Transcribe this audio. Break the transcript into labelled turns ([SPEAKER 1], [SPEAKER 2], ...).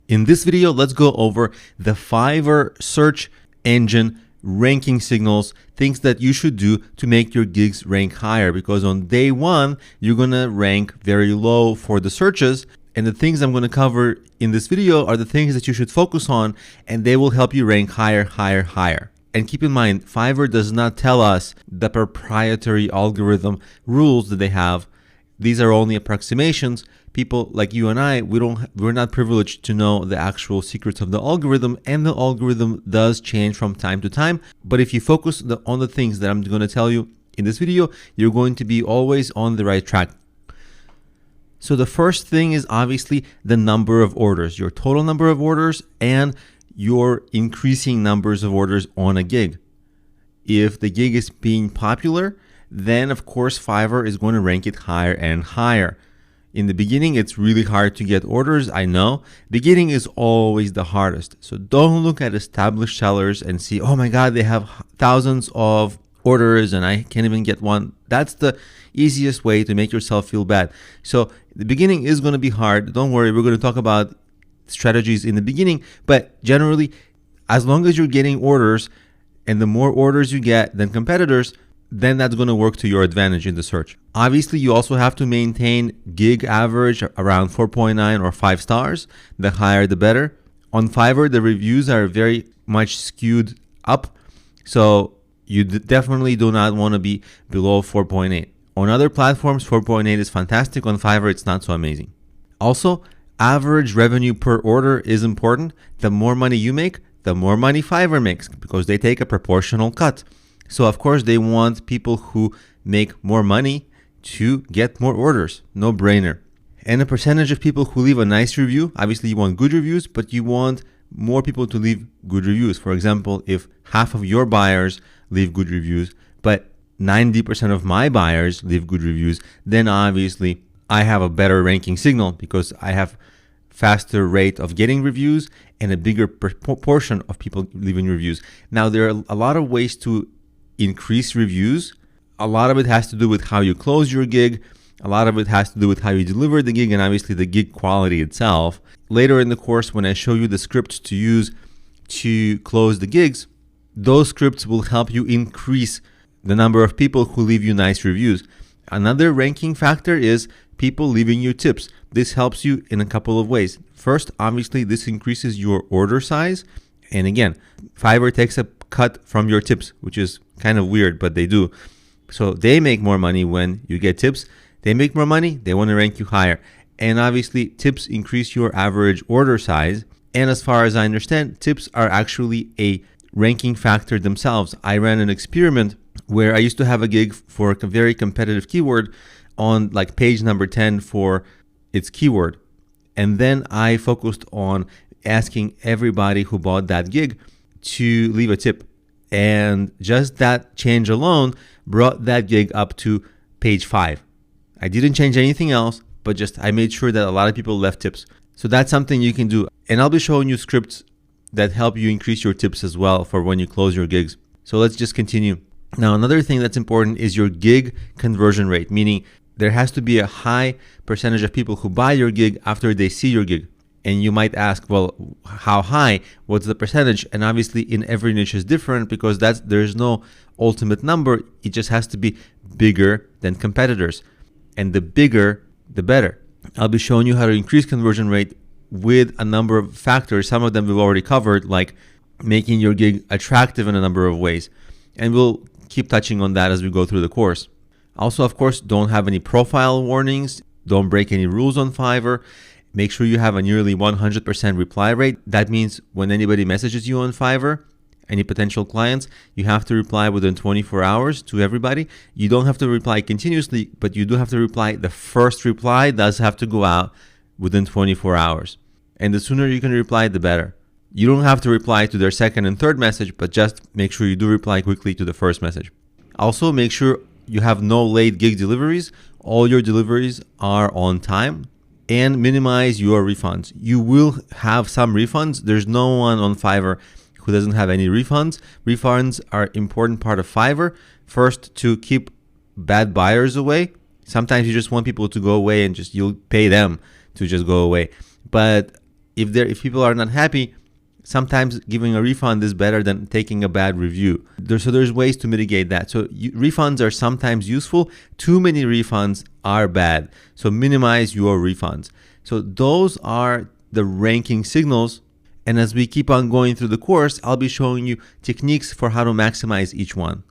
[SPEAKER 1] In this video, let's go over the Fiverr search engine ranking signals, things that you should do to make your gigs rank higher, because on day one, you're gonna rank very low for the searches. And the things I'm gonna cover in this video are the things that you should focus on, and they will help you rank higher, higher, higher. And keep in mind, Fiverr does not tell us the proprietary algorithm rules that they have. These are only approximations. People like you and I, we're not privileged to know the actual secrets of the algorithm, and the algorithm does change from time to time. But if you focus on the things that I'm going to tell you in this video, you're going to be always on the right track. So the first thing is obviously the number of orders, your total number of orders, and your increasing numbers of orders on a gig. If the gig is being popular, then of course Fiverr is going to rank it higher and higher. In the beginning, it's really hard to get orders, I know. Beginning is always the hardest. So don't look at established sellers and see, oh my God, they have thousands of orders and I can't even get one. That's the easiest way to make yourself feel bad. So the beginning is going to be hard. Don't worry, we're going to talk about strategies in the beginning, but generally, as long as you're getting orders and the more orders you get than competitors, then that's going to work to your advantage in the search. Obviously, you also have to maintain gig average around 4.9 or 5 stars. The higher, the better. On Fiverr, the reviews are very much skewed up, so you definitely do not want to be below 4.8. On other platforms, 4.8 is fantastic. On Fiverr, it's not so amazing. Also, average revenue per order is important. The more money you make, the more money Fiverr makes, because they take a proportional cut. So of course they want people who make more money to get more orders. No brainer. And a percentage of people who leave a nice review. Obviously you want good reviews, but you want more people to leave good reviews. For example, if half of your buyers leave good reviews, but 90% of my buyers leave good reviews, then obviously I have a better ranking signal because I have faster rate of getting reviews and a bigger proportion of people leaving reviews. Now there are a lot of ways to increase reviews. A lot of it has to do with how you close your gig. A lot of it has to do with how you deliver the gig and obviously the gig quality itself. Later in the course, when I show you the scripts to use to close the gigs, those scripts will help you increase the number of people who leave you nice reviews. Another ranking factor is people leaving you tips. This helps you in a couple of ways. First, obviously, this increases your order size. And again, Fiverr takes a cut from your tips, which is kind of weird, but they do. So they make more money when you get tips. They make more money, they want to rank you higher. And obviously, tips increase your average order size. And as far as I understand, tips are actually a ranking factor themselves. I ran an experiment where I used to have a gig for a very competitive keyword on like page number 10 for its keyword. And then I focused on asking everybody who bought that gig to leave a tip. And just that change alone brought that gig up to page 5. I didn't change anything else, but just I made sure that a lot of people left tips. So that's something you can do. And I'll be showing you scripts that help you increase your tips as well for when you close your gigs. So let's just continue. Now, another thing that's important is your gig conversion rate, meaning there has to be a high percentage of people who buy your gig after they see your gig. And you might ask, well, how high? What's the percentage? And obviously in every niche is different because there's no ultimate number. It just has to be bigger than competitors. And the bigger, the better. I'll be showing you how to increase conversion rate with a number of factors. Some of them we've already covered, like making your gig attractive in a number of ways. And we'll keep touching on that as we go through the course. Also, of course, don't have any profile warnings. Don't break any rules on Fiverr. Make sure you have a nearly 100% reply rate. That means when anybody messages you on Fiverr, any potential clients, you have to reply within 24 hours to everybody. You don't have to reply continuously, but you do have to reply. The first reply does have to go out within 24 hours. And the sooner you can reply, the better. You don't have to reply to their second and third message, but just make sure you do reply quickly to the first message. Also, make sure you have no late gig deliveries. All your deliveries are on time. And minimize your refunds. You will have some refunds. There's no one on Fiverr who doesn't have any refunds. Refunds are an important part of Fiverr. First, to keep bad buyers away. Sometimes you just want people to go away and you'll pay them to just go away. But if people are not happy, sometimes giving a refund is better than taking a bad review. So there's ways to mitigate that. So refunds are sometimes useful. Too many refunds are bad. So minimize your refunds. So those are the ranking signals. And as we keep on going through the course, I'll be showing you techniques for how to maximize each one.